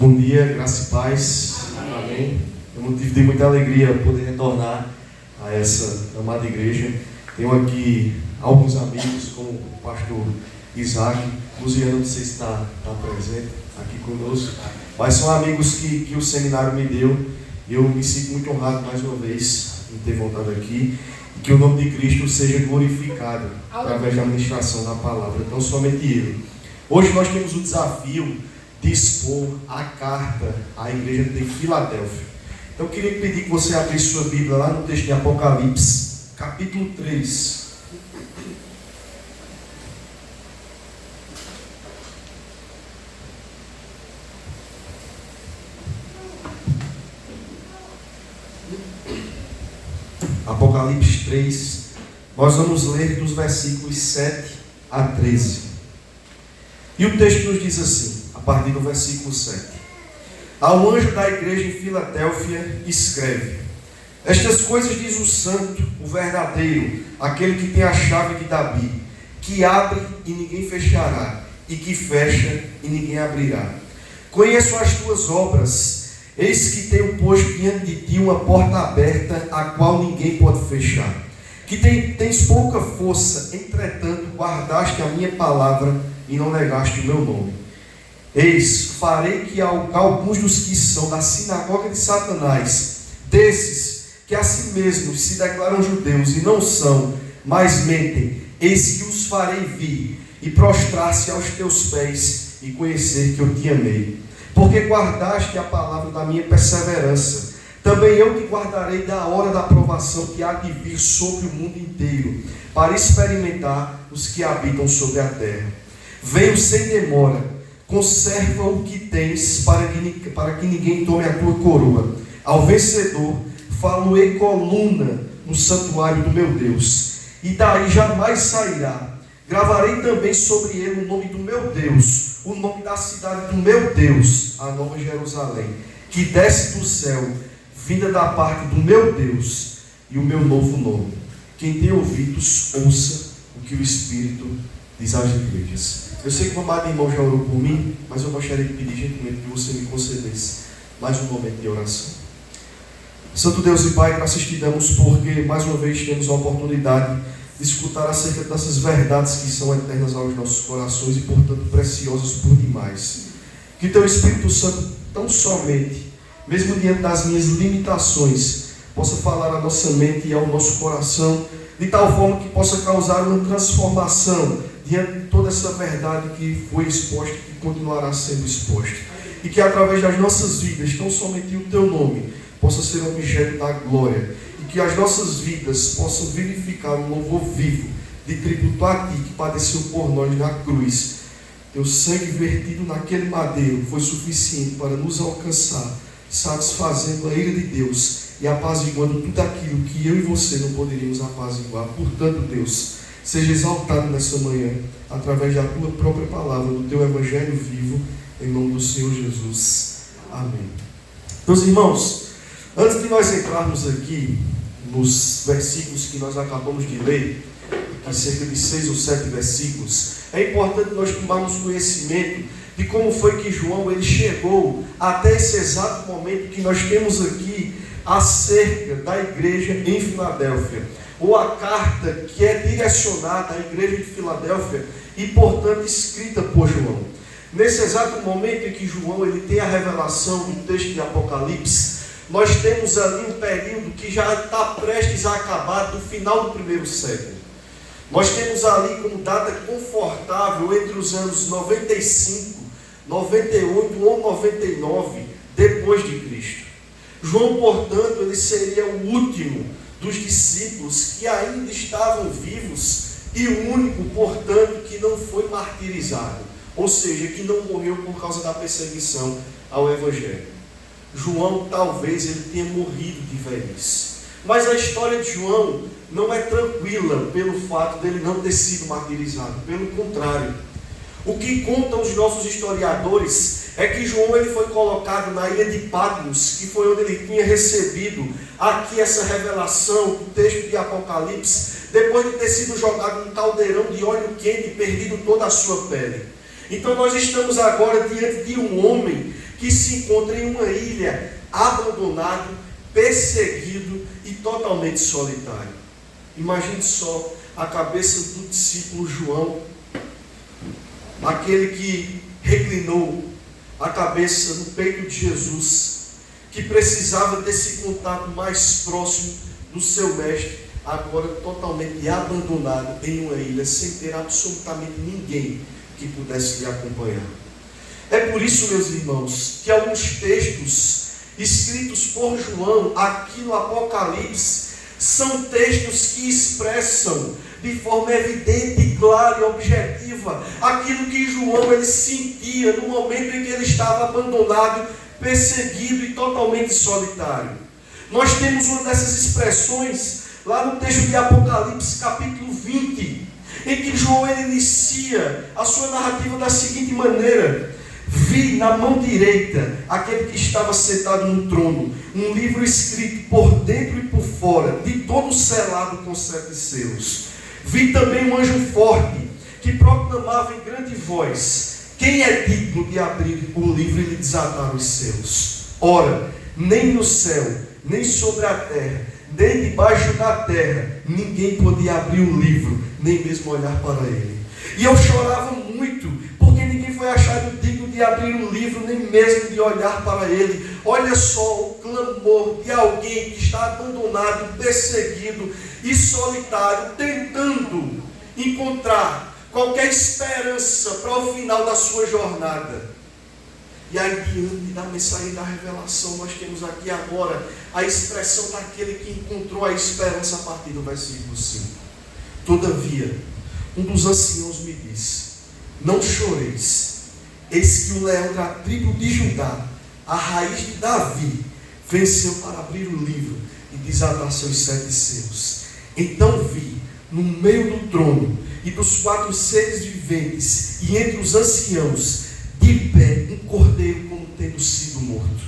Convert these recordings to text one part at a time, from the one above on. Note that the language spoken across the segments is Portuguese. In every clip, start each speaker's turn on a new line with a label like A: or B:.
A: Bom dia, graça e paz. Amém. É motivo de muita alegria poder retornar a essa amada igreja. Tenho aqui alguns amigos, como o pastor Isaac. Luciano, não sei se está presente aqui conosco, mas são amigos que o seminário me deu. Eu me sinto muito honrado mais uma vez em ter voltado aqui e que o nome de Cristo seja glorificado através da ministração da palavra, não somente Ele. Hoje nós temos o desafio de expor a carta à igreja de Filadélfia. Então eu queria pedir que você abrisse sua Bíblia lá no texto de Apocalipse, capítulo 3. Apocalipse 3, nós vamos ler dos versículos 7 a 13. E o texto nos diz assim, a partir do versículo 7. Ao anjo da igreja em Filadélfia escreve: estas coisas diz o santo, o verdadeiro, aquele que tem a chave de Davi, que abre e ninguém fechará, e que fecha e ninguém abrirá. Conheço as tuas obras, eis que tenho posto diante de ti uma porta aberta, a qual ninguém pode fechar. Que tens pouca força, entretanto guardaste a minha palavra e não negaste o meu nome. Eis, farei que alguns dos que são da sinagoga de Satanás, desses que a si mesmos se declaram judeus e não são, mas mentem, eis que os farei vir e prostrar-se aos teus pés e conhecer que eu te amei. Porque guardaste a palavra da minha perseverança, também eu te guardarei da hora da provação que há de vir sobre o mundo inteiro, para experimentar os que habitam sobre a terra. Venho sem demora, conserva o que tens, para que ninguém tome a tua coroa. Ao vencedor, falo-ei coluna no santuário do meu Deus, e daí jamais sairá. Gravarei também sobre ele o nome do meu Deus, o nome da cidade do meu Deus, a Nova Jerusalém, que desce do céu, vinda da parte do meu Deus, e o meu novo nome. Quem tem ouvidos, ouça o que o Espírito diz às igrejas. Eu sei que o amado irmão já orou por mim, mas eu gostaria de pedir gentilmente que você me concedesse mais um momento de oração. Santo Deus e Pai, graças te damos porque mais uma vez temos a oportunidade de escutar acerca dessas verdades que são eternas aos nossos corações e portanto preciosas por demais. Que teu Espírito Santo tão somente, mesmo diante das minhas limitações, possa falar à nossa mente e ao nosso coração, de tal forma que possa causar uma transformação diante de toda essa verdade que foi exposta e que continuará sendo exposta. E que através das nossas vidas, tão somente o teu nome possa ser objeto da glória. E que as nossas vidas possam vivificar um louvor vivo de tributo a ti que padeceu por nós na cruz. Teu sangue vertido naquele madeiro foi suficiente para nos alcançar, satisfazendo a ira de Deus e apaziguando tudo aquilo que eu e você não poderíamos apaziguar. Portanto, Deus, seja exaltado nessa manhã, através da tua própria palavra, do teu evangelho vivo, em nome do Senhor Jesus. Amém. Meus irmãos, antes de nós entrarmos aqui nos versículos que nós acabamos de ler, aqui cerca de 6 ou 7 versículos, é importante nós tomarmos conhecimento de como foi que João ele chegou até esse exato momento que nós temos aqui acerca da igreja em Filadélfia, ou a carta que é direcionada à igreja de Filadélfia e portanto escrita por João. Nesse exato momento em que João ele tem a revelação do texto de Apocalipse, nós temos ali um período que já está prestes a acabar do final do primeiro século. Nós temos ali como data confortável entre os anos 95, 98 ou 99 depois de Cristo. João, portanto, ele seria o último dos discípulos que ainda estavam vivos e o único, portanto, que não foi martirizado, ou seja, que não morreu por causa da perseguição ao Evangelho. João, talvez, ele tenha morrido de velhice. Mas a história de João não é tranquila pelo fato dele não ter sido martirizado. Pelo contrário, o que contam os nossos historiadores é que João ele foi colocado na ilha de Patmos, que foi onde ele tinha recebido aqui essa revelação do texto de Apocalipse, depois de ter sido jogado num caldeirão de óleo quente e perdido toda a sua pele. Então nós estamos agora diante de um homem que se encontra em uma ilha, abandonado, perseguido e totalmente solitário. Imagine só a cabeça do discípulo João, aquele que reclinou a cabeça no peito de Jesus, que precisava desse contato mais próximo do seu mestre, agora totalmente abandonado em uma ilha, sem ter absolutamente ninguém que pudesse lhe acompanhar. É por isso, meus irmãos, que alguns textos escritos por João aqui no Apocalipse são textos que expressam de forma evidente, clara e objetiva aquilo que João ele sentia no momento em que ele estava abandonado, perseguido e totalmente solitário. Nós temos uma dessas expressões lá no texto de Apocalipse, capítulo 20, em que João ele inicia a sua narrativa da seguinte maneira: vi na mão direita aquele que estava sentado no trono, um livro escrito por dentro e por fora, de todo selado com 7 selos. Vi também um anjo forte, que proclamava em grande voz: quem é digno de abrir o livro e lhe desatar os selos? Ora, nem no céu, nem sobre a terra, nem debaixo da terra, ninguém podia abrir o livro, nem mesmo olhar para ele. E eu chorava muito, porque ninguém foi achado digno de abrir o livro, nem mesmo de olhar para ele. Olha só o clamor de alguém que está abandonado, perseguido e solitário, tentando encontrar qualquer esperança para o final da sua jornada. E aí, diante da mensagem da revelação, nós temos aqui agora a expressão daquele que encontrou a esperança a partir do versículo 5. Todavia, um dos anciãos me disse: não choreis, eis que o leão da tribo de Judá, a raiz de Davi, venceu para abrir o livro e desatar seus 7 selos. Então vi, no meio do trono e dos 4 seres viventes, e entre os anciãos, de pé, um cordeiro como tendo sido morto.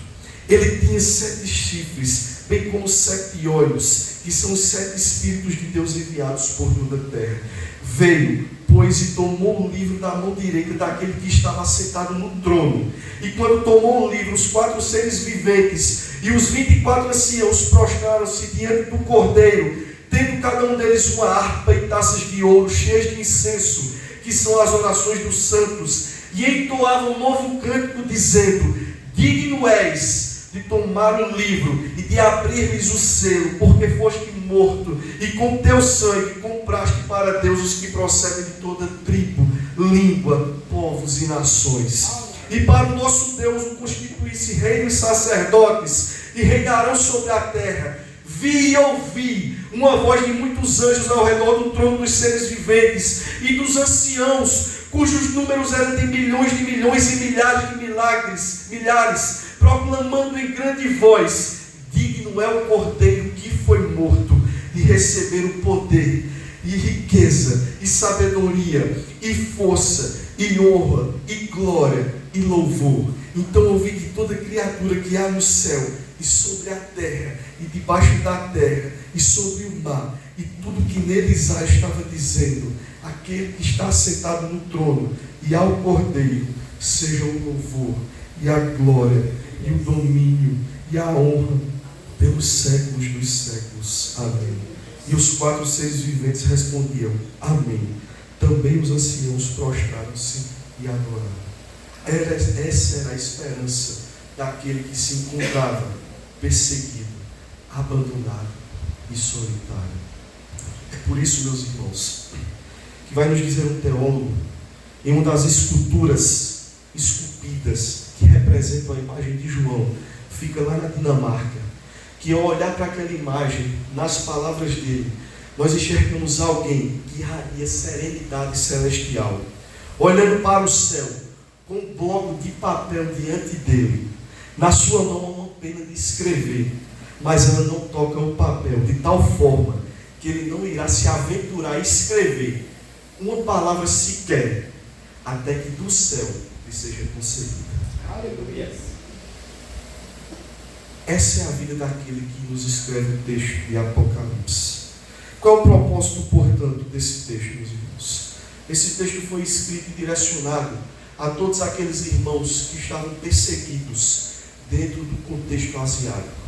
A: Ele tinha 7 chifres, bem como 7 olhos, que são os 7 Espíritos de Deus enviados por toda a terra. Veio, pois, e tomou o livro da mão direita daquele que estava sentado no trono. E quando tomou o livro, os 4 seres viventes e os 24 anciãos prostraram-se diante do cordeiro, tendo cada um deles uma harpa e taças de ouro cheias de incenso, que são as orações dos santos, e entoavam um novo cântico, dizendo: digno és de tomar o livro e de abrir-lhes o selo, porque foste morto, e com teu sangue compraste para Deus os que procedem de toda tribo, língua, povos e nações. E para o nosso Deus o constituísse reino e sacerdotes, e reinarão sobre a terra. Vi e ouvi uma voz de muitos anjos ao redor do trono dos seres viventes e dos anciãos, cujos números eram de milhões e milhares de milhares, proclamando em grande voz: digno é o cordeiro que foi morto de receber o poder e riqueza e sabedoria e força e honra e glória e louvor. Então ouvi que toda criatura que há no céu e sobre a terra e debaixo da terra e sobre o mar e tudo que neles há estava dizendo: aquele que está sentado no trono e ao cordeiro seja o louvor e a glória e o domínio e a honra pelos séculos dos séculos. Amém. E os 4 seres viventes respondiam: amém. Também os anciãos prostraram-se e adoraram. Essa era a esperança daquele que se encontrava perseguido, abandonado e solitário. É por isso, meus irmãos, que vai nos dizer um teólogo, em uma das esculturas esculpidas que representam a imagem de João, fica lá na Dinamarca, que ao olhar para aquela imagem, nas palavras dele, nós enxergamos alguém que irradia serenidade celestial, olhando para o céu, com um bloco de papel diante dele, na sua mão uma pena de escrever, mas ela não toca o papel, de tal forma que ele não irá se aventurar a escrever uma palavra sequer, até que do céu lhe seja concedida.
B: Aleluia.
A: Essa é a vida daquele que nos escreve o texto de Apocalipse. Qual é o propósito, portanto, desse texto, meus irmãos? Esse texto foi escrito e direcionado a todos aqueles irmãos que estavam perseguidos dentro do contexto asiático.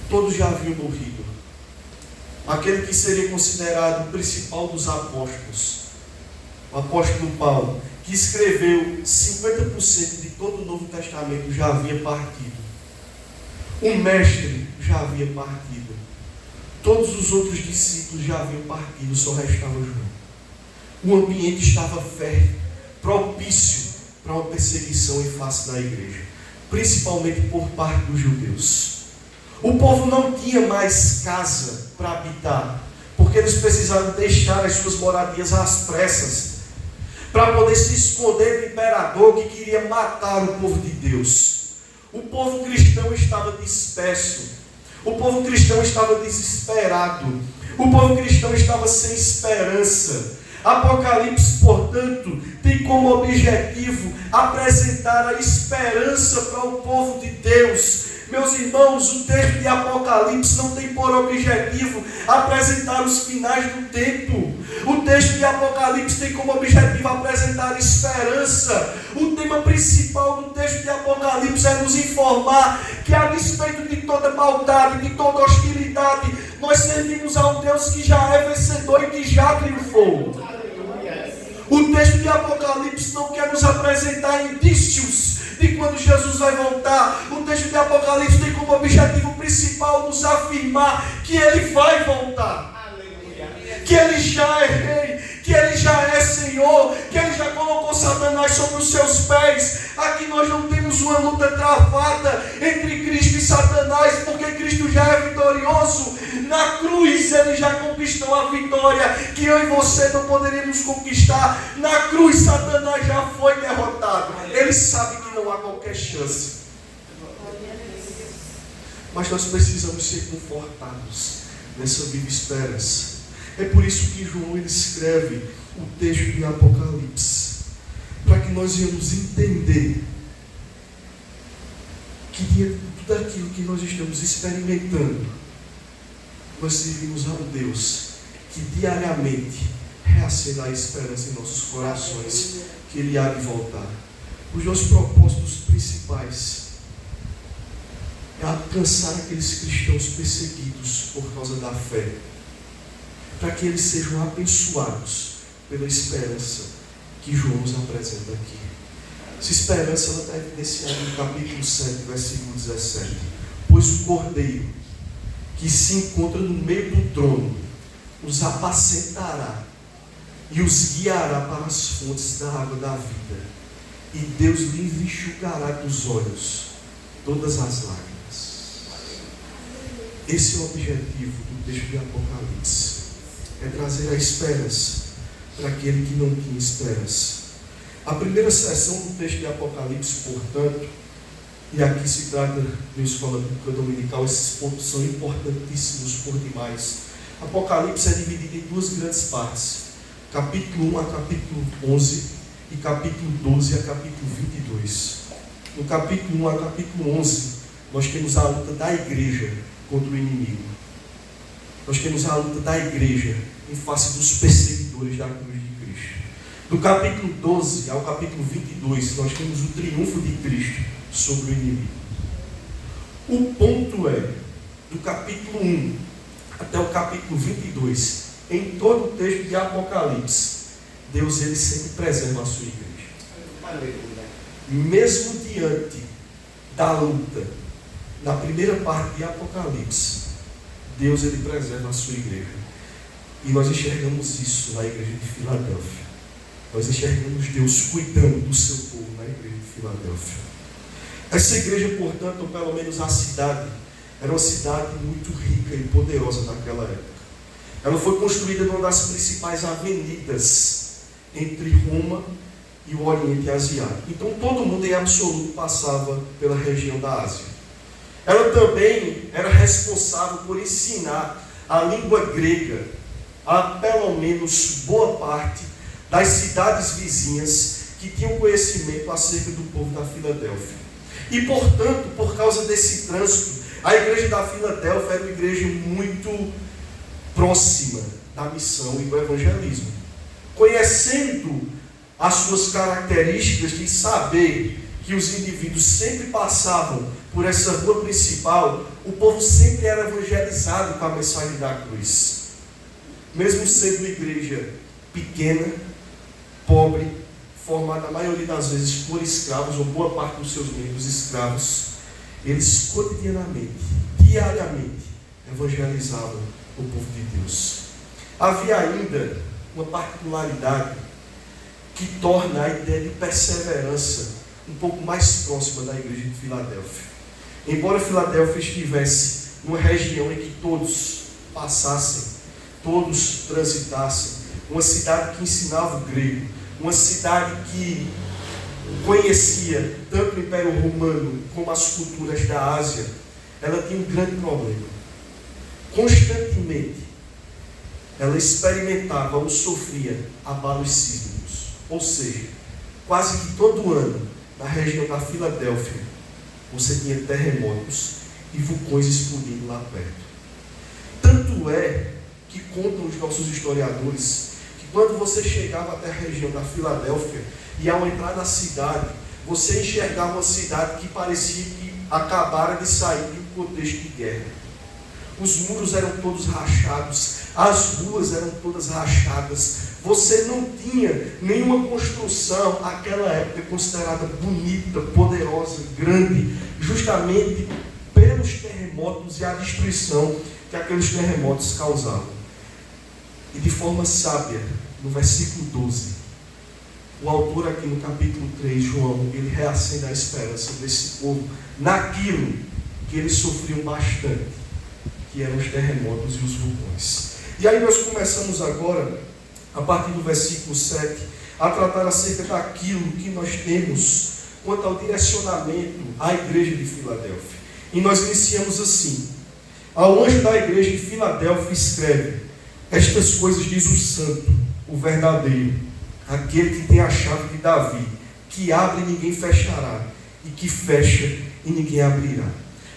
A: Todos já haviam morrido. Aquele que seria considerado o principal dos apóstolos, o apóstolo Paulo, que escreveu 50% de todo o Novo Testamento, já havia partido. O mestre já havia partido. Todos os outros discípulos já haviam partido, só restava João. O ambiente estava fértil, propício para uma perseguição em face da igreja, principalmente por parte dos judeus. O povo não tinha mais casa para habitar, porque eles precisavam deixar as suas moradias às pressas, para poder se esconder do imperador que queria matar o povo de Deus. O povo cristão estava disperso, o povo cristão estava desesperado, o povo cristão estava sem esperança. Apocalipse, portanto, tem como objetivo apresentar a esperança para o povo de Deus. Meus irmãos, o texto de Apocalipse não tem por objetivo apresentar os finais do tempo. O texto de Apocalipse tem como objetivo apresentar esperança. O tema principal do texto de Apocalipse é nos informar que, a despeito de toda maldade, de toda hostilidade, nós servimos a um Deus que já é vencedor e que já triunfou. O texto de Apocalipse não quer nos apresentar indícios de quando Jesus vai voltar. O texto de Apocalipse tem como objetivo principal nos afirmar que Ele vai voltar. Que Ele já é Rei, que Ele já é Senhor, que Ele já colocou Satanás sobre os seus pés. Aqui nós não temos uma luta travada entre Cristo e Satanás, porque Cristo já é vitorioso. Na cruz Ele já conquistou a vitória que eu e você não poderíamos conquistar. Na cruz Satanás já foi derrotado. Ele sabe que não há qualquer chance. Mas nós precisamos ser confortados nessa viva esperança. É por isso que João ele escreve o texto de Apocalipse, para que nós venhamos entender que diante de tudo aquilo que nós estamos experimentando, nós servimos a um Deus que diariamente reacenda a esperança em nossos corações, que Ele há de voltar. Os nossos propósitos principais é alcançar aqueles cristãos perseguidos por causa da fé, para que eles sejam abençoados pela esperança que João nos apresenta aqui. Essa esperança ela está evidenciada no capítulo 7, versículo 17. Pois o Cordeiro que se encontra no meio do trono os apacentará e os guiará para as fontes da água da vida, e Deus lhes enxugará dos olhos todas as lágrimas. Esse é o objetivo do texto de Apocalipse. É trazer a esperança para aquele que não tinha esperança. A primeira seção do texto de Apocalipse, portanto, e aqui se trata de uma escola bíblica dominical, esses pontos são importantíssimos por demais. Apocalipse é dividido em duas grandes partes: capítulo 1 a capítulo 11 e capítulo 12 a capítulo 22. No capítulo 1 a capítulo 11, nós temos a luta da igreja contra o inimigo. Nós temos a luta da igreja em face dos perseguidores da cruz de Cristo. Do capítulo 12 ao capítulo 22, nós temos o triunfo de Cristo sobre o inimigo. O ponto é, do capítulo 1 até o capítulo 22, em todo o texto de Apocalipse, Deus ele sempre preserva a sua igreja. Mesmo diante da luta, na primeira parte de Apocalipse, Deus ele preserva a sua igreja. E nós enxergamos isso na igreja de Filadélfia. Nós enxergamos Deus cuidando do seu povo na igreja de Filadélfia. Essa igreja, portanto, ou pelo menos a cidade, era uma cidade muito rica e poderosa naquela época. Ela foi construída numa das principais avenidas entre Roma e o Oriente Asiático. Então todo mundo em absoluto passava pela região da Ásia. Ela também era responsável por ensinar a língua grega a pelo menos boa parte das cidades vizinhas que tinham conhecimento acerca do povo da Filadélfia. E portanto, por causa desse trânsito, a igreja da Filadélfia era uma igreja muito próxima da missão e do evangelismo. Conhecendo as suas características de saber que os indivíduos sempre passavam por essa rua principal, o povo sempre era evangelizado com a mensagem da cruz. Mesmo sendo uma igreja pequena, pobre, formada a maioria das vezes por escravos, ou boa parte dos seus membros escravos, eles cotidianamente, diariamente, evangelizavam o povo de Deus. Havia ainda uma particularidade que torna a ideia de perseverança um pouco mais próxima da igreja de Filadélfia. Embora Filadélfia estivesse numa região em que todos passassem, todos transitassem, uma cidade que ensinava o grego, uma cidade que conhecia tanto o Império Romano como as culturas da Ásia, ela tinha um grande problema. Constantemente, ela experimentava ou sofria abalos sísmicos. Ou seja, quase que todo ano, na região da Filadélfia, você tinha terremotos e vulcões explodindo lá perto. Tanto é que contam os nossos historiadores que quando você chegava até a região da Filadélfia e ao entrar na cidade, você enxergava uma cidade que parecia que acabara de sair de um contexto de guerra. Os muros eram todos rachados, as ruas eram todas rachadas. Você não tinha nenhuma construção naquela época considerada bonita, poderosa, grande, justamente pelos terremotos e a destruição que aqueles terremotos causavam. E de forma sábia, no versículo 12, o autor aqui no capítulo 3, João, ele reacende a esperança desse povo naquilo que eles sofriam bastante, que eram os terremotos e os vulcões. E aí nós começamos agora, a partir do versículo 7, a tratar acerca daquilo que nós temos quanto ao direcionamento à igreja de Filadélfia. E nós iniciamos assim: ao anjo da igreja de Filadélfia escreve: estas coisas diz o santo, o verdadeiro, aquele que tem a chave de Davi, que abre e ninguém fechará, e que fecha e ninguém abrirá.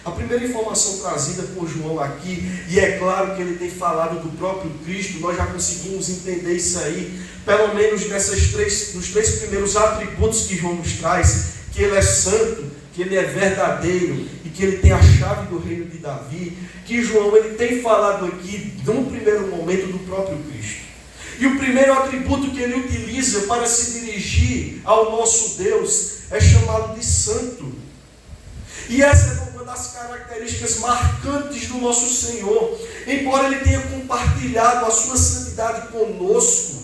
A: A primeira informação trazida por João aqui, e é claro que ele tem falado do próprio Cristo, nós já conseguimos entender isso aí, pelo menos nos três primeiros atributos que João nos traz, que ele é santo, que ele é verdadeiro e que ele tem a chave do reino de Davi, que João ele tem falado aqui, num primeiro momento, do próprio Cristo. E o primeiro atributo que ele utiliza para se dirigir ao nosso Deus é chamado de santo. E essa é uma das características marcantes do nosso Senhor. Embora Ele tenha compartilhado a sua santidade conosco,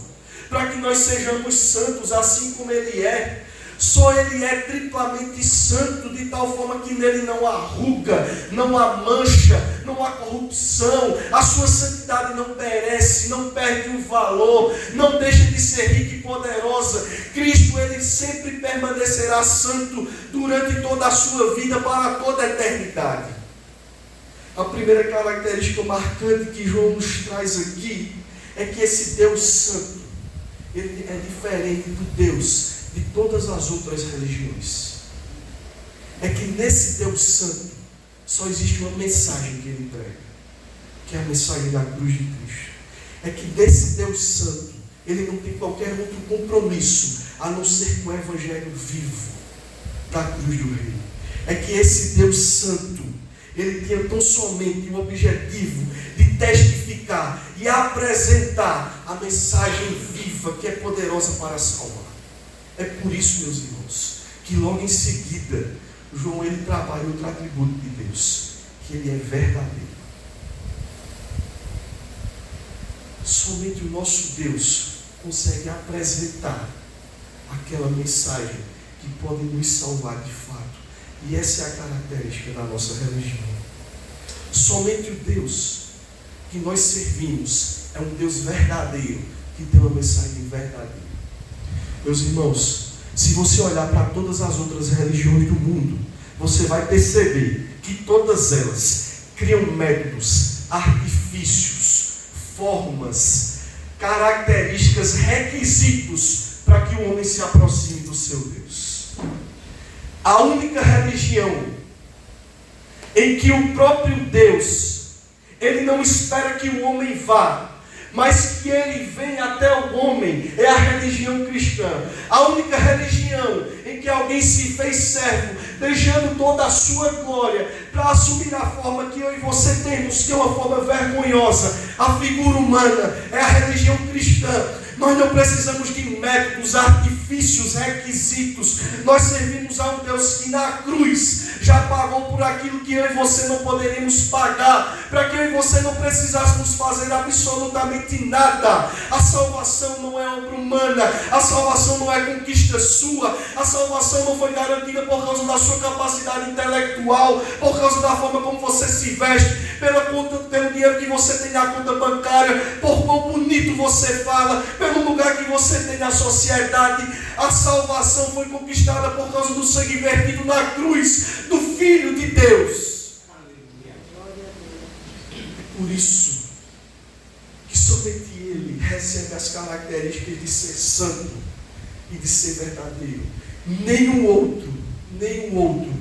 A: para que nós sejamos santos assim como Ele é, só Ele é triplamente santo, de tal forma que nele não há ruga, não há mancha, não há corrupção. A sua santidade não perece, não perde o valor, não deixa de ser rica e poderosa. Cristo, Ele sempre permanecerá santo durante toda a sua vida, para toda a eternidade. A primeira característica marcante que João nos traz aqui é que esse Deus santo, Ele é diferente do Deus de todas as outras religiões. É que nesse Deus santo só existe uma mensagem que Ele prega, que é a mensagem da cruz de Cristo. É que desse Deus santo Ele não tem qualquer outro compromisso a não ser com o evangelho vivo da cruz do Rei. É que esse Deus santo, Ele tinha tão somente o objetivo de testificar e apresentar a mensagem viva que é poderosa para salvar. É por isso, meus irmãos, que logo em seguida, João ele trabalha outro atributo de Deus, que Ele é verdadeiro. Somente o nosso Deus consegue apresentar aquela mensagem que pode nos salvar de fato. E essa é a característica da nossa religião. Somente o Deus que nós servimos é um Deus verdadeiro, que tem uma mensagem verdadeira. Meus irmãos, se você olhar para todas as outras religiões do mundo, você vai perceber que todas elas criam métodos, artifícios, formas, características, requisitos para que o homem se aproxime do seu Deus. A única religião em que o próprio Deus, Ele não espera que o homem vá, mas que ele vem até o homem, é a religião cristã. A única religião em que alguém se fez servo, deixando toda a sua glória para assumir a forma que eu e você temos, que é uma forma vergonhosa, a figura humana, é a religião cristã. Nós não precisamos de métodos, artifícios, requisitos. Nós servimos a um Deus que na cruz já pagou por aquilo que eu e você não poderíamos pagar, para que eu e você não precisássemos fazer absolutamente nada. A salvação não é obra humana, a salvação não é conquista sua, a salvação não foi garantida por causa da sua capacidade intelectual, por causa da forma como você se veste, pelo dinheiro que você tem na conta bancária, por quão bonito você fala, pelo lugar que você tem na sociedade. A salvação foi conquistada por causa do sangue vertido na cruz do Filho de Deus. É por isso que somente Ele recebe as características de ser santo e de ser verdadeiro. Nenhum outro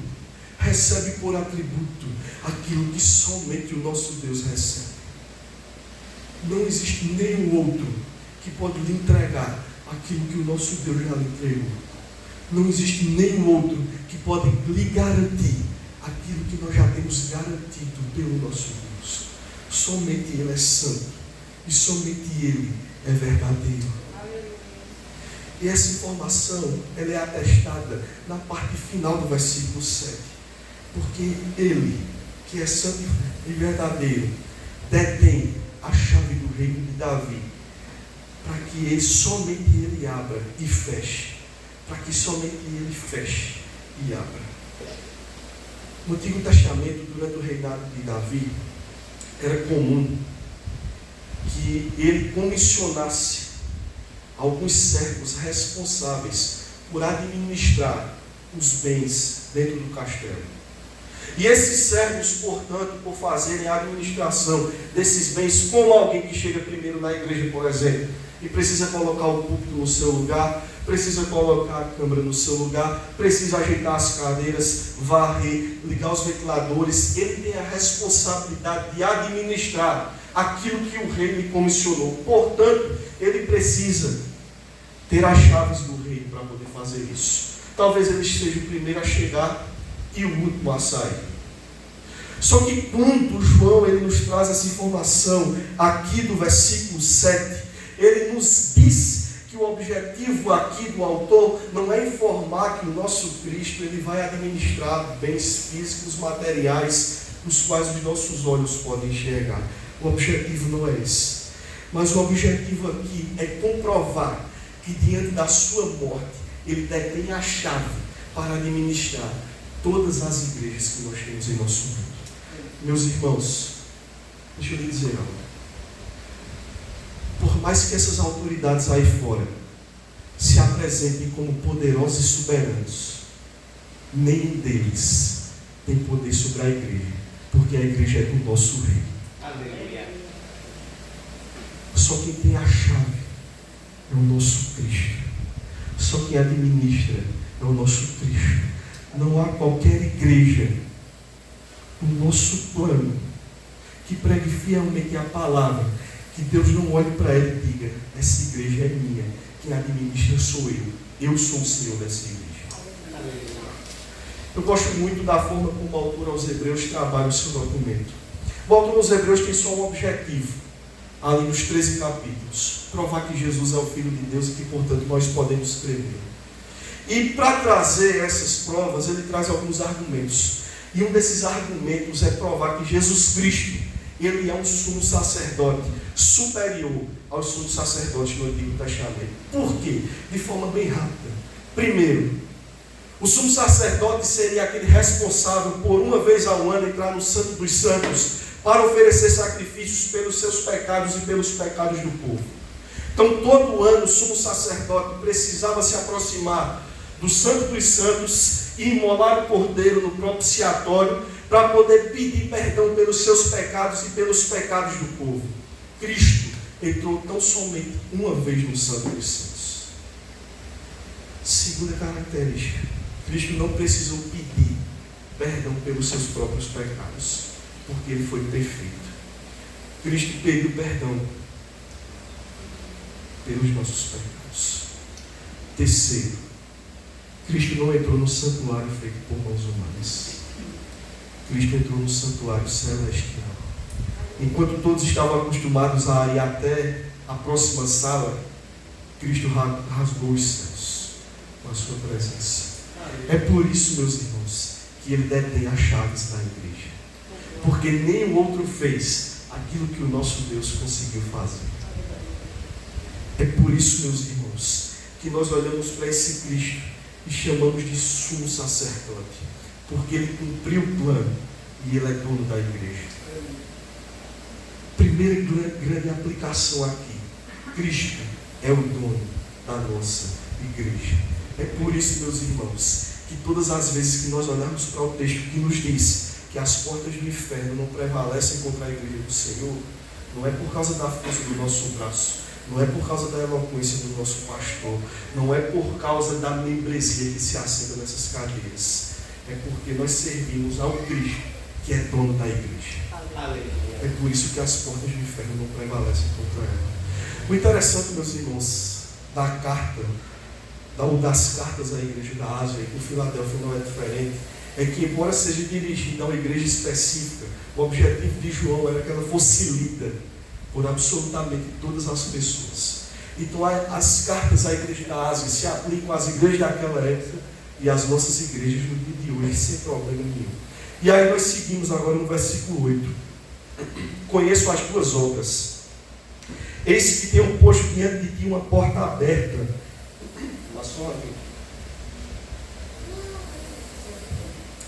A: recebe por atributo aquilo que somente o nosso Deus recebe. Não existe nenhum outro que pode lhe entregar aquilo que o nosso Deus já lhe entregou. Não existe nenhum outro que pode lhe garantir aquilo que nós já temos garantido pelo nosso Deus. Somente Ele é santo e somente Ele é verdadeiro. E essa informação ela é atestada na parte final do versículo 7. Porque Ele, que é santo e verdadeiro, detém a chave do reino de Davi, para que somente Ele abra e feche. Para que somente Ele feche e abra. No Antigo Testamento, durante o reinado de Davi, era comum que ele comissionasse alguns servos responsáveis por administrar os bens dentro do castelo. E esses servos, portanto, por fazerem a administração desses bens, como alguém que chega primeiro na igreja, por exemplo, e precisa colocar o púlpito no seu lugar, precisa colocar a câmara no seu lugar, precisa ajeitar as cadeiras, varrer, ligar os ventiladores, ele tem a responsabilidade de administrar aquilo que o rei lhe comissionou. Portanto, ele precisa ter as chaves do rei para poder fazer isso. Talvez ele seja o primeiro a chegar e o último a sair. Só que quando João ele nos traz essa informação aqui do versículo 7, ele nos diz que o objetivo aqui do autor não é informar que o nosso Cristo ele vai administrar bens físicos, materiais, os quais os nossos olhos podem enxergar. O objetivo não é esse. Mas o objetivo aqui é comprovar que diante da sua morte, ele detém a chave para administrar todas as igrejas que nós temos em nosso mundo. Meus irmãos, deixa eu lhe dizer algo. Por mais que essas autoridades aí fora se apresentem como poderosos e soberanos, nenhum deles tem poder sobre a igreja, porque a igreja é do nosso rei. Aleluia. Só quem tem a chave é o nosso Cristo. Só quem administra é o nosso Cristo. Não há qualquer igreja no nosso plano que pregue fielmente a palavra, que Deus não olhe para ela e diga: essa igreja é minha, quem administra sou eu sou o Senhor dessa igreja. Eu gosto muito da forma como o autor aos Hebreus trabalha o seu documento. O autor aos Hebreus tem só um objetivo, ali nos 13 capítulos: provar que Jesus é o Filho de Deus e que, portanto, nós podemos crer nele. E para trazer essas provas, ele traz alguns argumentos. E um desses argumentos é provar que Jesus Cristo, ele é um sumo sacerdote superior aos sumos sacerdotes no Antigo Testamento. Por quê? De forma bem rápida. Primeiro, o sumo sacerdote seria aquele responsável por uma vez ao ano entrar no Santo dos Santos para oferecer sacrifícios pelos seus pecados e pelos pecados do povo. Então, todo ano o sumo sacerdote precisava se aproximar do Santo dos Santos e imolar o cordeiro no propiciatório para poder pedir perdão pelos seus pecados e pelos pecados do povo. Cristo entrou tão somente uma vez no Santo dos Santos. Segunda característica: Cristo não precisou pedir perdão pelos seus próprios pecados, porque ele foi perfeito. Cristo pediu perdão pelos nossos pecados. Terceiro, Cristo não entrou no santuário feito por mãos humanas. Cristo entrou no santuário celestial. Enquanto todos estavam acostumados a ir até a próxima sala, Cristo rasgou os céus com a sua presença. É por isso, meus irmãos, que Ele detém as chaves da igreja. Porque nenhum outro fez aquilo que o nosso Deus conseguiu fazer. É por isso, meus irmãos, que nós olhamos para esse Cristo e chamamos de sumo sacerdote. Porque Ele cumpriu o plano e Ele é dono da igreja. Primeira grande aplicação aqui. Cristo é o dono da nossa igreja. É por isso, meus irmãos, que todas as vezes que nós olharmos para o texto que nos diz que as portas do inferno não prevalecem contra a igreja do Senhor, não é por causa da força do nosso braço, não é por causa da eloquência do nosso pastor, não é por causa da membresia que se assenta nessas cadeiras. É porque nós servimos ao Cristo, que é dono da igreja. É por isso que as portas do inferno não prevalecem contra ela. O interessante, meus irmãos, das cartas à igreja da Ásia, e por Filadélfia não é diferente, é que, embora seja dirigida a uma igreja específica, o objetivo de João era que ela fosse lida por absolutamente todas as pessoas. Então, as cartas à igreja da Ásia se aplicam às igrejas daquela época e às nossas igrejas no dia de hoje, sem problema nenhum. E aí nós seguimos agora no versículo 8. Conheço as tuas obras. Eis que tenho posto diante de ti uma porta aberta.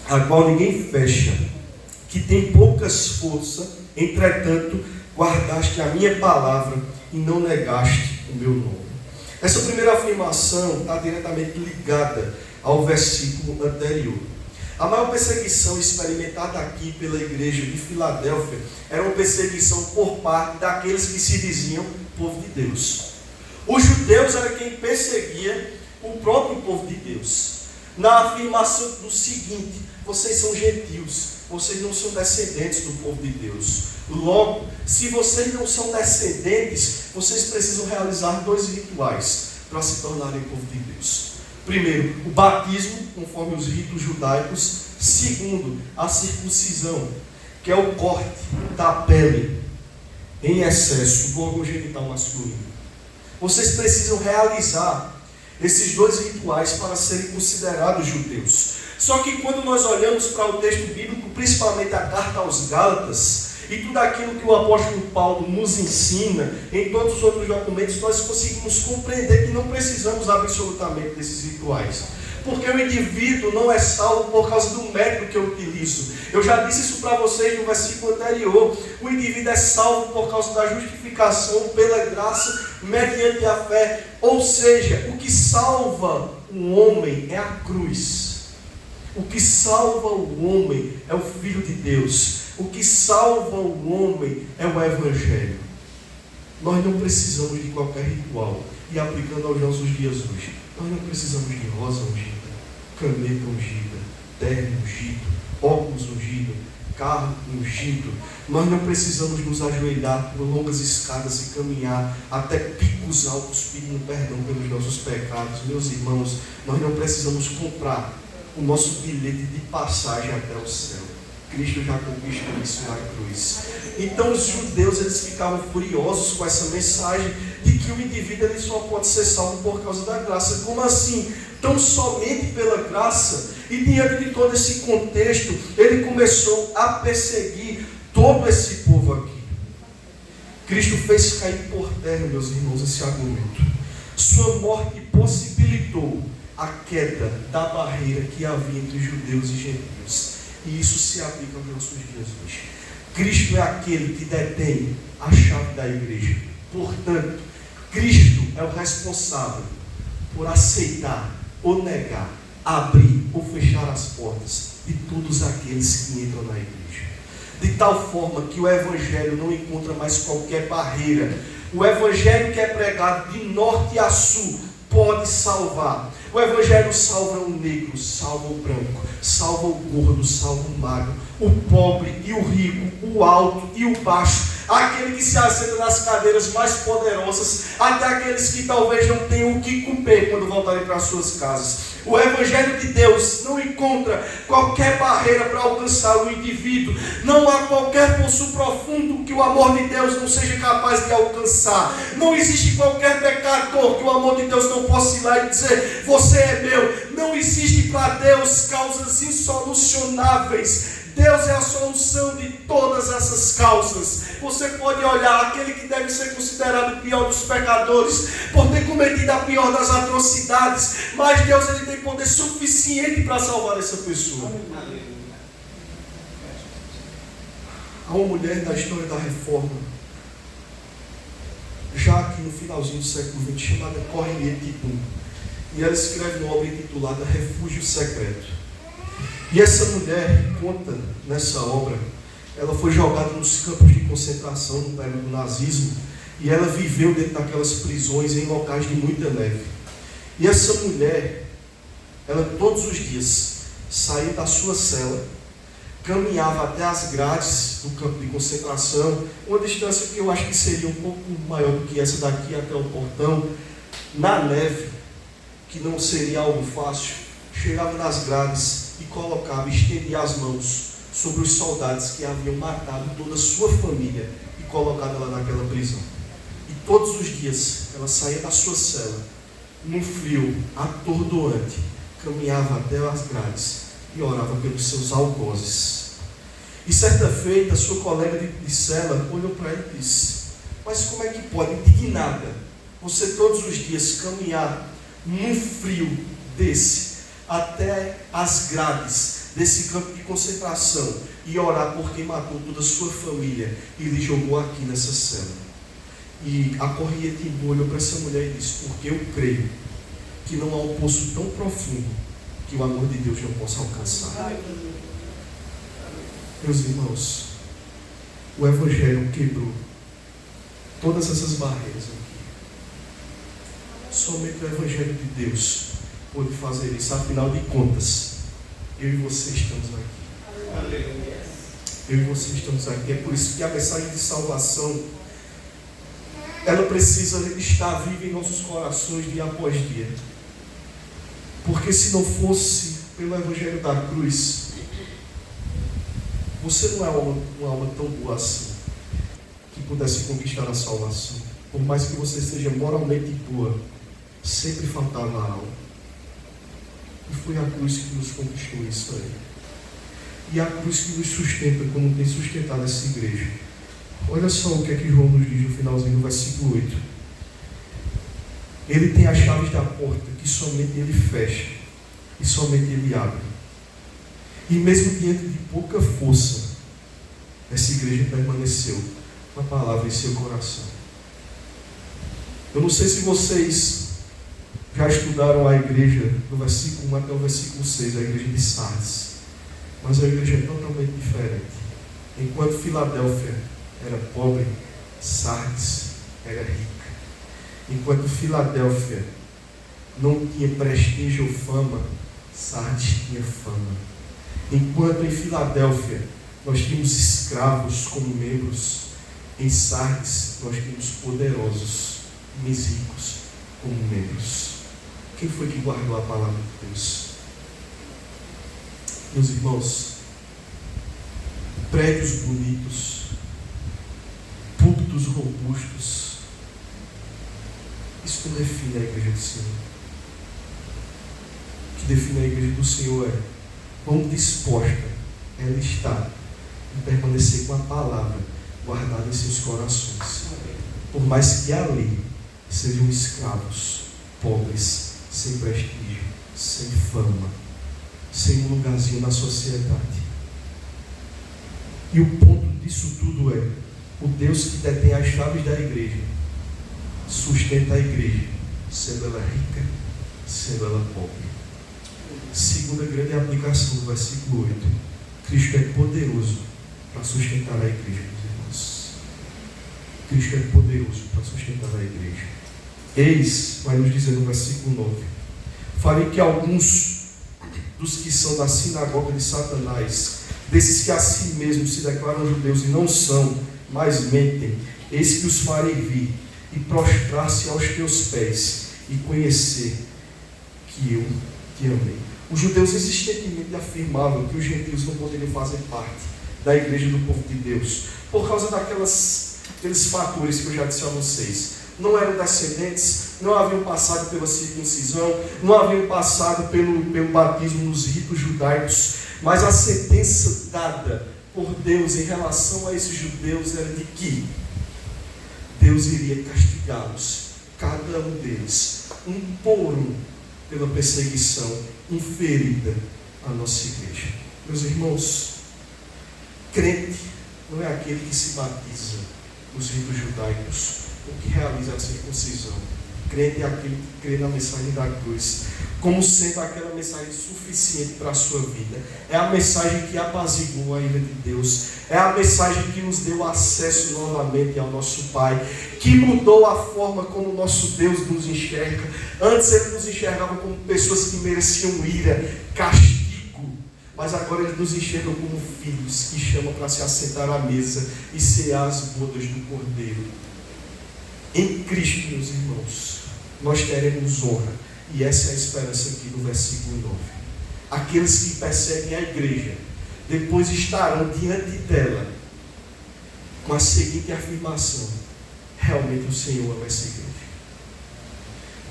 A: A qual ninguém fecha, que tem poucas forças, entretanto, guardaste a minha palavra e não negaste o meu nome. Essa primeira afirmação está diretamente ligada ao versículo anterior. A maior perseguição experimentada aqui pela igreja de Filadélfia era uma perseguição por parte daqueles que se diziam povo de Deus. Os judeus eram quem perseguia o próprio povo de Deus, na afirmação do seguinte: vocês são gentios, vocês não são descendentes do povo de Deus. Logo, se vocês não são descendentes, vocês precisam realizar 2 rituais para se tornarem povo de Deus. Primeiro, o batismo, conforme os ritos judaicos. Segundo, a circuncisão, que é o corte da pele em excesso do órgão genital masculino. Vocês precisam realizar esses 2 rituais para serem considerados judeus. Só que quando nós olhamos para o texto bíblico, principalmente a carta aos Gálatas, e tudo aquilo que o apóstolo Paulo nos ensina, em todos os outros documentos, nós conseguimos compreender que não precisamos absolutamente desses rituais. Porque o indivíduo não é salvo por causa do método que eu utilizo. Eu já disse isso para vocês no versículo anterior. O indivíduo é salvo por causa da justificação pela graça, mediante a fé. Ou seja, o que salva o homem é a cruz. O que salva o homem é o Filho de Deus. O que salva o homem é o Evangelho. Nós não precisamos de qualquer ritual. E aplicando aos nossos dias hoje, nós não precisamos de rosa ungida, caneta ungida, terno ungido, óculos ungido, carro ungido. Nós não precisamos nos ajoelhar por longas escadas e caminhar até picos altos pedindo perdão pelos nossos pecados. Meus irmãos, nós não precisamos comprar o nosso bilhete de passagem até o céu. Cristo já conquistou isso na cruz. Então os judeus, eles ficavam furiosos com essa mensagem de que o indivíduo ele só pode ser salvo por causa da graça. Como assim? Tão somente pela graça? E diante de todo esse contexto, ele começou a perseguir todo esse povo aqui. Cristo fez cair por terra, meus irmãos, esse argumento. Sua morte possibilitou a queda da barreira que havia entre judeus e gentios. E isso se aplica aos nossos dias hoje. Cristo é aquele que detém a chave da igreja. Portanto, Cristo é o responsável por aceitar ou negar, abrir ou fechar as portas de todos aqueles que entram na igreja. De tal forma que o Evangelho não encontra mais qualquer barreira. O Evangelho que é pregado de norte a sul pode salvar. O Evangelho salva o negro, salva o branco, salva o gordo, salva o magro, o pobre e o rico, o alto e o baixo, aquele que se assenta nas cadeiras mais poderosas, até aqueles que talvez não tenham o que comer quando voltarem para as suas casas. O Evangelho de Deus não encontra qualquer barreira para alcançar o indivíduo. Não há qualquer poço profundo que o amor de Deus não seja capaz de alcançar. Não existe qualquer pecador que o amor de Deus não possa ir lá e dizer: você é meu. Não existe para Deus causas insolucionáveis. Deus é a solução de todas essas causas. Você pode olhar aquele que deve ser considerado o pior dos pecadores, por ter cometido a pior das atrocidades, mas Deus ele tem poder suficiente para salvar essa pessoa. Há uma mulher da história da Reforma, já aqui no finalzinho do século XX, chamada Henriette Dunn, e ela escreve uma obra intitulada Refúgio Secreto. E essa mulher conta nessa obra, ela foi jogada nos campos de concentração no período do nazismo, e ela viveu dentro daquelas prisões em locais de muita neve. E essa mulher, ela todos os dias saía da sua cela, caminhava até as grades do campo de concentração, uma distância que eu acho que seria um pouco maior do que essa daqui até o portão, na neve, que não seria algo fácil. Chegava nas grades e colocava, estendia as mãos sobre os soldados que haviam matado toda a sua família e colocado ela naquela prisão. E todos os dias ela saía da sua cela, no frio atordoante, caminhava até as grades e orava pelos seus algozes. E certa feita, sua colega de cela olhou para ele e disse: mas como é que pode, indignada, você todos os dias caminhar num frio desse até as grades desse campo de concentração e orar por quem matou toda a sua família e lhe jogou aqui nessa cela? E a Henriette olhou para essa mulher e disse: porque eu creio que não há um poço tão profundo que o amor de Deus não possa alcançar. Meus irmãos, o Evangelho quebrou todas essas barreiras aqui. Somente o Evangelho de Deus pode fazer isso. Afinal de contas, eu e você estamos aqui. Eu e você estamos aqui. É por isso que a mensagem de salvação, ela precisa estar viva em nossos corações dia após dia. Porque se não fosse pelo Evangelho da cruz, você não é uma alma tão boa assim, que pudesse conquistar a salvação. Por mais que você seja moralmente boa, sempre faltava a alma. E foi a cruz que nos conquistou isso aí. E a cruz que nos sustenta, como tem sustentado essa igreja. Olha só o que é que João nos diz no finalzinho do versículo 8. Ele tem as chaves da porta que somente ele fecha e somente ele abre. E mesmo diante de pouca força, essa igreja permaneceu com a palavra em seu coração. Eu não sei se vocês já estudaram a igreja do versículo 1 até o versículo 6, a igreja de Sardes. Mas a igreja é totalmente diferente. Enquanto Filadélfia era pobre, Sardes era rica. Enquanto Filadélfia não tinha prestígio ou fama, Sardes tinha fama. Enquanto em Filadélfia nós tínhamos escravos como membros, em Sardes nós tínhamos poderosos, ricos como membros. Quem foi que guardou a palavra de Deus? Meus irmãos, prédios bonitos, púlpitos robustos, isso não define a igreja do Senhor. O que define a igreja do Senhor é quão disposta ela está em permanecer com a palavra guardada em seus corações. Por mais que ali sejam escravos, pobres, sem prestígio, sem fama, sem um lugarzinho na sociedade. E o ponto disso tudo é: o Deus que detém as chaves da igreja sustenta a igreja, sendo ela rica, sendo ela pobre. Segunda grande aplicação do versículo 8: Cristo é poderoso para sustentar a igreja, meus irmãos. Cristo é poderoso para sustentar a igreja. Eis, vai nos dizer no versículo 9: falei que alguns dos que são da sinagoga de Satanás, desses que a si mesmos se declaram judeus e não são, mas mentem. Eis que os farei vir e prostrar-se aos teus pés e conhecer que eu te amei. Os judeus insistentemente afirmavam que os gentios não poderiam fazer parte da igreja do povo de Deus, por causa daqueles fatores que eu já disse a vocês. Não eram descendentes, não haviam passado pela circuncisão, não haviam passado pelo batismo nos ritos judaicos, mas a sentença dada por Deus em relação a esses judeus era de que Deus iria castigá-los, cada um deles, um por um, pela perseguição inferida à nossa igreja. Meus irmãos, crente não é aquele que se batiza nos ritos judaicos, ou que realiza a circuncisão. Crente é aquele que crê na mensagem da cruz, como sendo aquela mensagem suficiente para a sua vida. É a mensagem que apaziguou a ira de Deus. É a mensagem que nos deu acesso novamente ao nosso Pai, que mudou a forma como o nosso Deus nos enxerga. Antes Ele nos enxergava como pessoas que mereciam ira, castigo, mas agora Ele nos enxerga como filhos que chamam para se assentar à mesa e cear as bodas do Cordeiro. Em Cristo, meus irmãos, nós teremos honra. E essa é a esperança aqui no versículo 9. Aqueles que perseguem a igreja, depois estarão diante dela com a seguinte afirmação: realmente o Senhor ama essa igreja.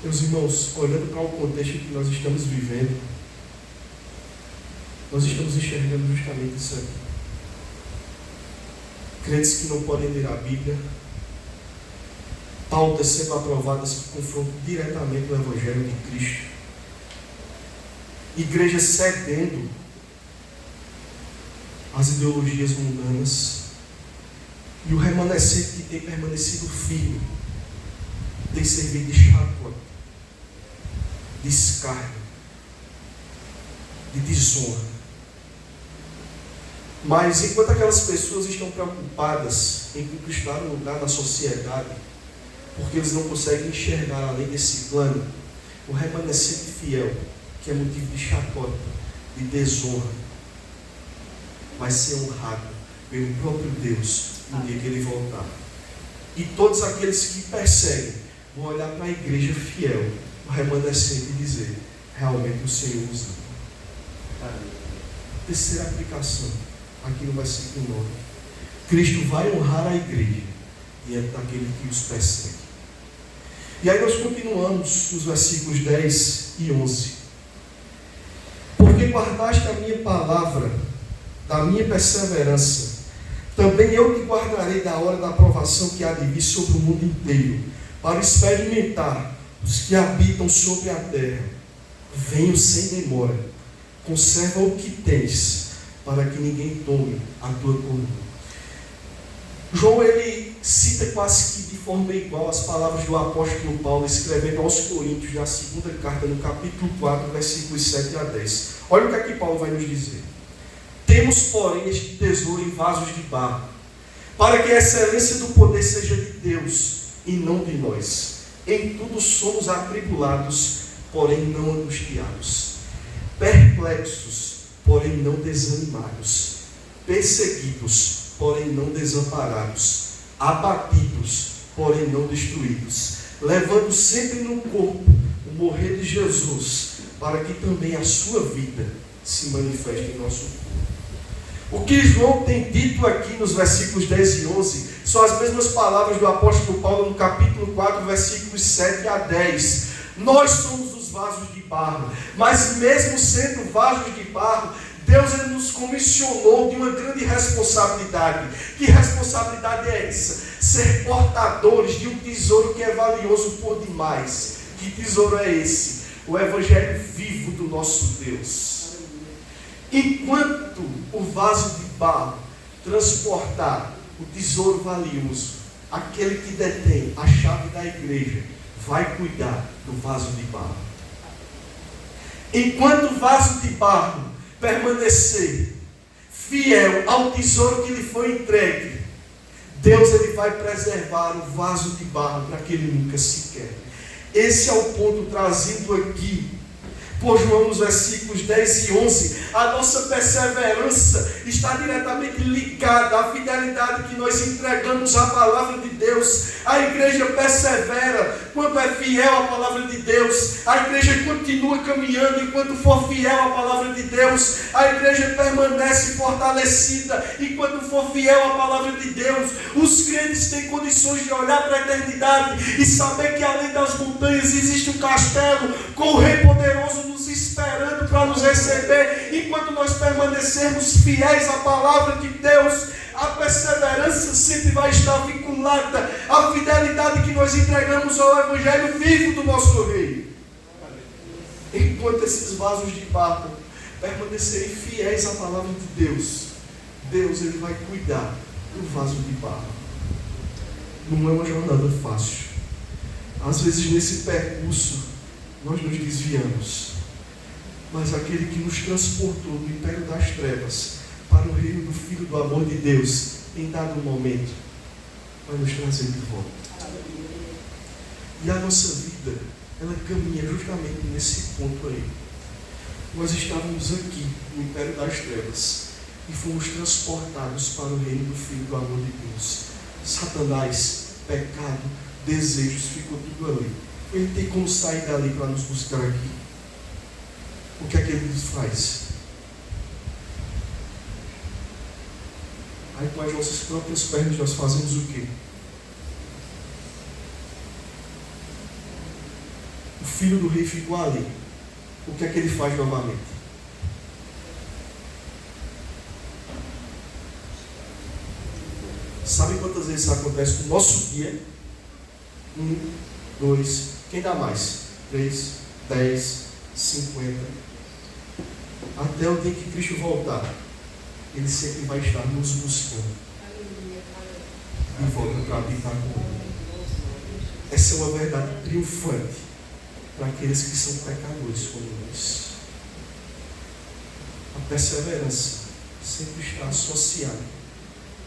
A: Meus irmãos, olhando para o contexto que nós estamos vivendo, nós estamos enxergando justamente isso aqui. Crentes que não podem ler a Bíblia, pautas sendo aprovadas que confrontam diretamente o Evangelho de Cristo, igrejas cedendo às ideologias mundanas, e o remanescente que tem permanecido firme tem servido de chacota, de escárnio, de desonra. Mas enquanto aquelas pessoas estão preocupadas em conquistar um lugar na sociedade, porque eles não conseguem enxergar além desse plano, o remanescente fiel, que é motivo de chacota, de desonra, vai ser honrado pelo próprio Deus no dia que Ele voltar. E todos aqueles que perseguem vão olhar para a igreja fiel, o remanescente, e dizer: realmente o Senhor os ama. Terceira aplicação, aqui no versículo 9. Cristo vai honrar a igreja diante daquele que os persegue. E aí nós continuamos nos versículos 10 e 11. Porque guardaste a minha palavra, da minha perseverança, também eu te guardarei da hora da provação que há de vir sobre o mundo inteiro, para experimentar os que habitam sobre a terra. Venho sem demora, conserva o que tens, para que ninguém tome a tua coroa. João, ele cita quase que de forma igual as palavras do apóstolo Paulo, escrevendo aos Coríntios, na segunda carta, no capítulo 4, versículos 7 a 10. Olha o que aqui Paulo vai nos dizer. Temos, porém, este tesouro em vasos de barro, para que a excelência do poder seja de Deus, e não de nós. Em tudo somos atribulados, porém não angustiados, perplexos, porém não desanimados, perseguidos, porém não desamparados, abatidos, porém não destruídos, levando sempre no corpo o morrer de Jesus, para que também a sua vida se manifeste em nosso corpo. O que João tem dito aqui nos versículos 10 e 11 são as mesmas palavras do apóstolo Paulo no capítulo 4, versículos 7 a 10. Nós somos os vasos de barro, mas mesmo sendo vasos de barro, Deus, Ele nos comissionou de uma grande responsabilidade. Que responsabilidade é essa? Ser portadores de um tesouro que é valioso por demais. Que tesouro é esse? O Evangelho vivo do nosso Deus. Enquanto o vaso de barro transportar o tesouro valioso, aquele que detém a chave da igreja vai cuidar do vaso de barro. Enquanto o vaso de barro permanecer fiel ao tesouro que lhe foi entregue, Deus, Ele vai preservar o vaso de barro para que ele nunca se quebre. Esse é o ponto trazido aqui por João nos versículos 10 e 11, a nossa perseverança está diretamente ligada à fidelidade que nós entregamos à palavra de Deus. A igreja persevera quando é fiel à palavra de Deus. A igreja continua caminhando enquanto for fiel à palavra de Deus. A igreja permanece fortalecida enquanto for fiel à palavra de Deus. Os crentes têm condições de olhar para a eternidade e saber que além das montanhas existe um castelo com o Rei poderoso nos esperando para nos receber. Enquanto nós permanecermos fiéis à palavra de Deus, a perseverança sempre vai estar vinculada à fidelidade que nós entregamos ao Evangelho vivo do nosso Rei. Enquanto esses vasos de barro permanecerem fiéis à palavra de Deus, Deus ele vai cuidar do vaso de barro. Não é uma jornada fácil. Às vezes nesse percurso nós nos desviamos, mas aquele que nos transportou do império das trevas para o reino do Filho do amor de Deus, em dado momento, vai nos trazer de volta. E a nossa vida, ela caminha justamente nesse ponto aí. Nós estávamos aqui no império das trevas e fomos transportados para o reino do Filho do amor de Deus. Satanás, pecado, desejos, ficou tudo ali. Ele tem como sair dali para nos buscar aqui. O que é que ele faz? Aí com as nossas próprias pernas nós fazemos o quê? O filho do rei ficou ali. O que é que ele faz novamente? Sabe quantas vezes isso acontece no nosso dia? 1, 2, quem dá mais? 3, 10, 50. Até o dia que Cristo voltar, Ele sempre vai estar nos buscando e volta para habitar com Ele. Essa é uma verdade triunfante para aqueles que são pecadores como nós. A perseverança sempre está associada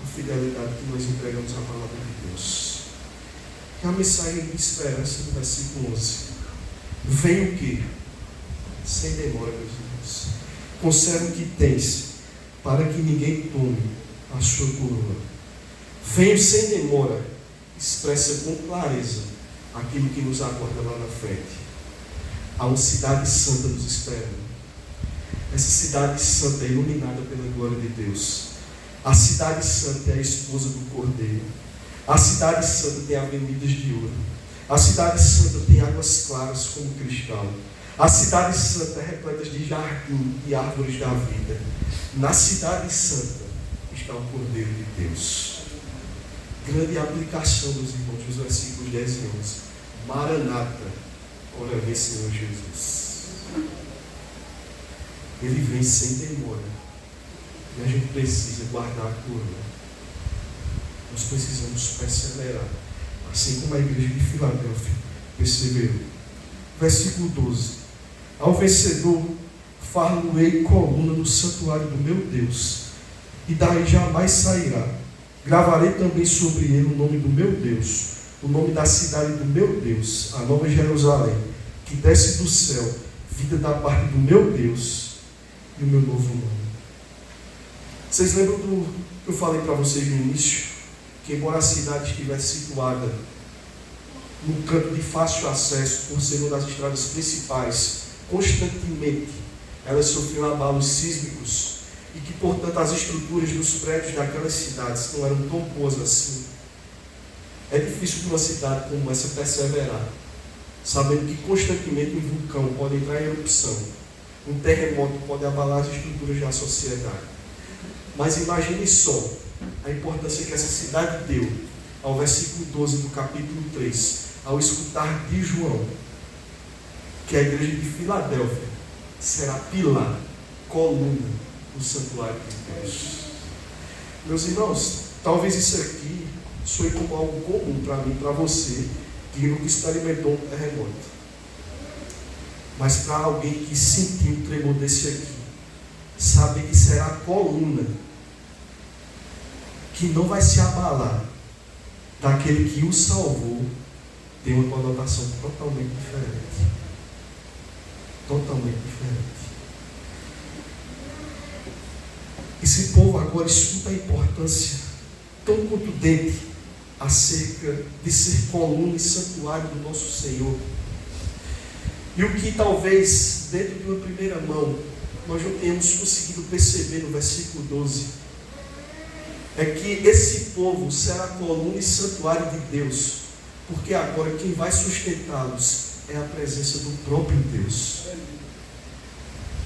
A: à fidelidade que nós entregamos à palavra de Deus. E a mensagem de esperança no versículo 11. Vem o que? Sem demora, meus irmãos. Conserva o que tens, para que ninguém tome a sua coroa. Venho sem demora, expressa com clareza aquilo que nos aguarda lá na frente. Há uma cidade santa nos esperando. Essa cidade santa é iluminada pela glória de Deus. A cidade santa é a esposa do Cordeiro. A cidade santa tem avenidas de ouro. A cidade santa tem águas claras como cristal. A cidade santa é repleta de jardim e árvores da vida. Na cidade santa está o Cordeiro de Deus. Grande aplicação dos irmãos dos versículos 10 e 11. Maranata, ora vem Senhor Jesus. Ele vem sem demora. E a gente precisa guardar a coroa. Nós precisamos perseverar. Assim como a igreja de Filadélfia perseverou. Versículo 12. Ao vencedor, far-lo-ei coluna no santuário do meu Deus, e daí jamais sairá. Gravarei também sobre ele o nome do meu Deus, o nome da cidade do meu Deus, a nova Jerusalém, que desce do céu, vida da parte do meu Deus, e o meu novo nome. Vocês lembram do que eu falei para vocês no início? Que embora a cidade estivesse situada num canto de fácil acesso, por ser uma das estradas principais, constantemente elas sofriam abalos sísmicos e que, portanto, as estruturas dos prédios daquelas cidades não eram tão boas assim. É difícil para uma cidade como essa perseverar, sabendo que constantemente um vulcão pode entrar em erupção, um terremoto pode abalar as estruturas da sociedade. Mas imagine só a importância que essa cidade deu ao versículo 12 do capítulo 3, ao escutar de João que a igreja de Filadélfia será pilar, coluna do santuário de Deus. Meus irmãos, talvez isso aqui soe como algo comum para mim e para você, que nunca experimentou um terremoto. Mas para alguém que sentiu um tremor desse aqui, sabe que será a coluna que não vai se abalar daquele que o salvou, tem uma conotação totalmente diferente. totalmente diferente. Esse povo agora escuta a importância tão contundente acerca de ser coluna e santuário do nosso Senhor. E o que talvez, dentro de uma primeira mão, nós não tenhamos conseguido perceber no versículo 12, é que esse povo será coluna e santuário de Deus, porque agora quem vai sustentá-los é a presença do próprio Deus.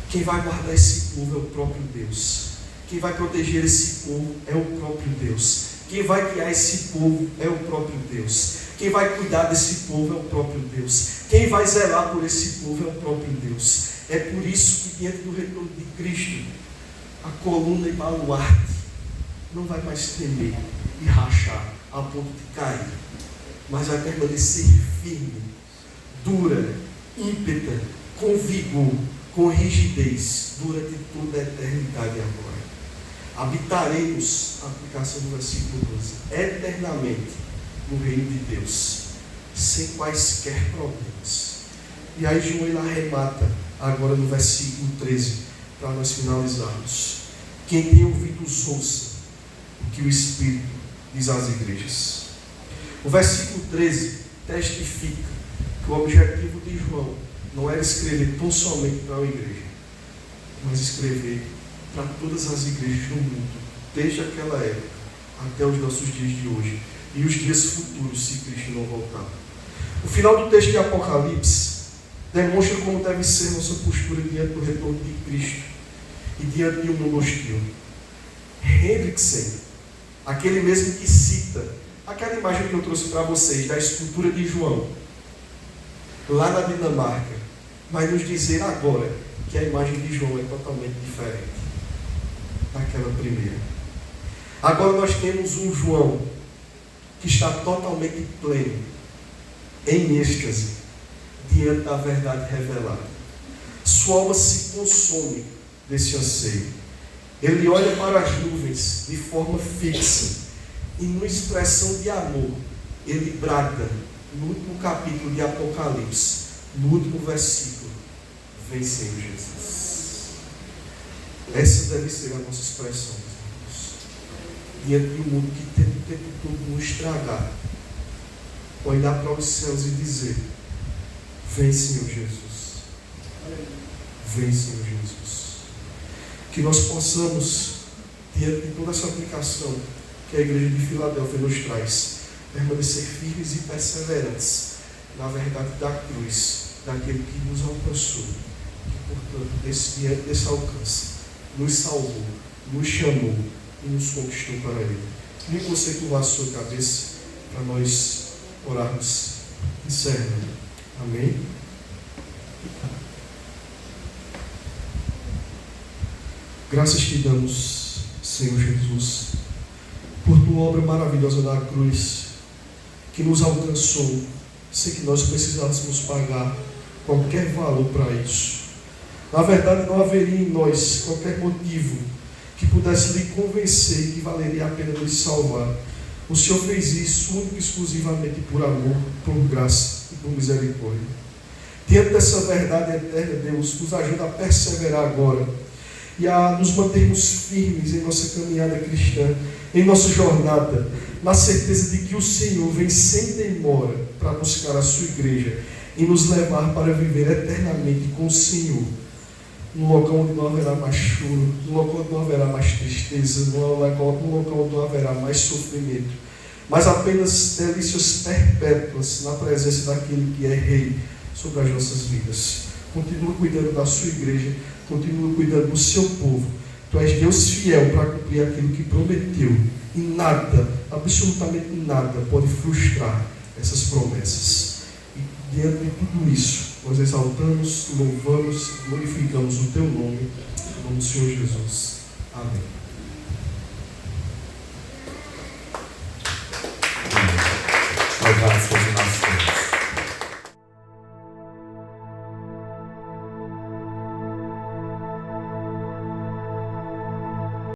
A: Quem vai guardar esse povo é o próprio Deus. Quem vai proteger esse povo é o próprio Deus. Quem vai guiar esse povo é o próprio Deus. Quem vai cuidar desse povo é o próprio Deus. Quem vai zelar por esse povo é o próprio Deus. É por isso que diante do retorno de Cristo, a coluna e baluarte não vai mais tremer e rachar a ponto de cair, mas vai permanecer firme, dura, ímpeta, com vigor, com rigidez, durante toda a eternidade agora. Habitaremos, a aplicação do versículo 12, eternamente no reino de Deus, sem quaisquer problemas. E aí João ele arremata agora no versículo 13, para nós finalizarmos. Quem tem ouvidos, ouça o que o Espírito diz às igrejas. O versículo 13 testifica que o objetivo de João não era escrever tão somente para uma igreja, mas escrever para todas as igrejas do mundo, desde aquela época até os nossos dias de hoje e os dias futuros, se Cristo não voltar. O final do texto de Apocalipse demonstra como deve ser nossa postura diante do retorno de Cristo e diante de um mundo hostil. Hendrickson, aquele mesmo que cita aquela imagem que eu trouxe para vocês da escultura de João, lá na Dinamarca, vai nos dizer agora que a imagem de João é totalmente diferente daquela primeira. Agora nós temos um João que está totalmente pleno, em êxtase, diante da verdade revelada. Sua alma se consome desse anseio. Ele olha para as nuvens de forma fixa e, numa expressão de amor, ele brada no último capítulo de Apocalipse, no último versículo: vem, Senhor Jesus. Essa deve ser a nossa expressão, meus irmãos, diante de um mundo que tenta o tempo todo nos estragar, olhar para os céus e dizer: vem, Senhor Jesus. Vem, Senhor Jesus. Que nós possamos, diante de toda essa aplicação que a igreja de Filadélfia nos traz, permanecer firmes e perseverantes na verdade da cruz, daquele que nos alcançou, que, portanto, diante desse alcance, nos salvou, nos chamou e nos conquistou para Ele. Me você curvar a sua cabeça para nós orarmos encerrando. Amém? Graças te damos, Senhor Jesus, por tua obra maravilhosa na cruz, que nos alcançou, sem que nós precisássemos pagar qualquer valor para isso. Na verdade, não haveria em nós qualquer motivo que pudesse lhe convencer que valeria a pena nos salvar. O Senhor fez isso único e exclusivamente por amor, por graça e por misericórdia. Diante dessa verdade eterna, Deus, nos ajuda a perseverar agora e a nos mantermos firmes em nossa caminhada cristã, em nossa jornada, na certeza de que o Senhor vem sem demora para buscar a sua igreja e nos levar para viver eternamente com o Senhor, num local onde não haverá mais choro, num local onde não haverá mais tristeza, num local onde não haverá mais sofrimento, mas apenas delícias perpétuas na presença daquele que é Rei sobre as nossas vidas. Continua cuidando da sua igreja, continua cuidando do seu povo. Tu és Deus fiel para cumprir aquilo que prometeu, e nada, absolutamente nada, pode frustrar essas promessas. E diante de tudo isso, nós exaltamos, louvamos, glorificamos o teu nome, em nome do Senhor Jesus. Amém.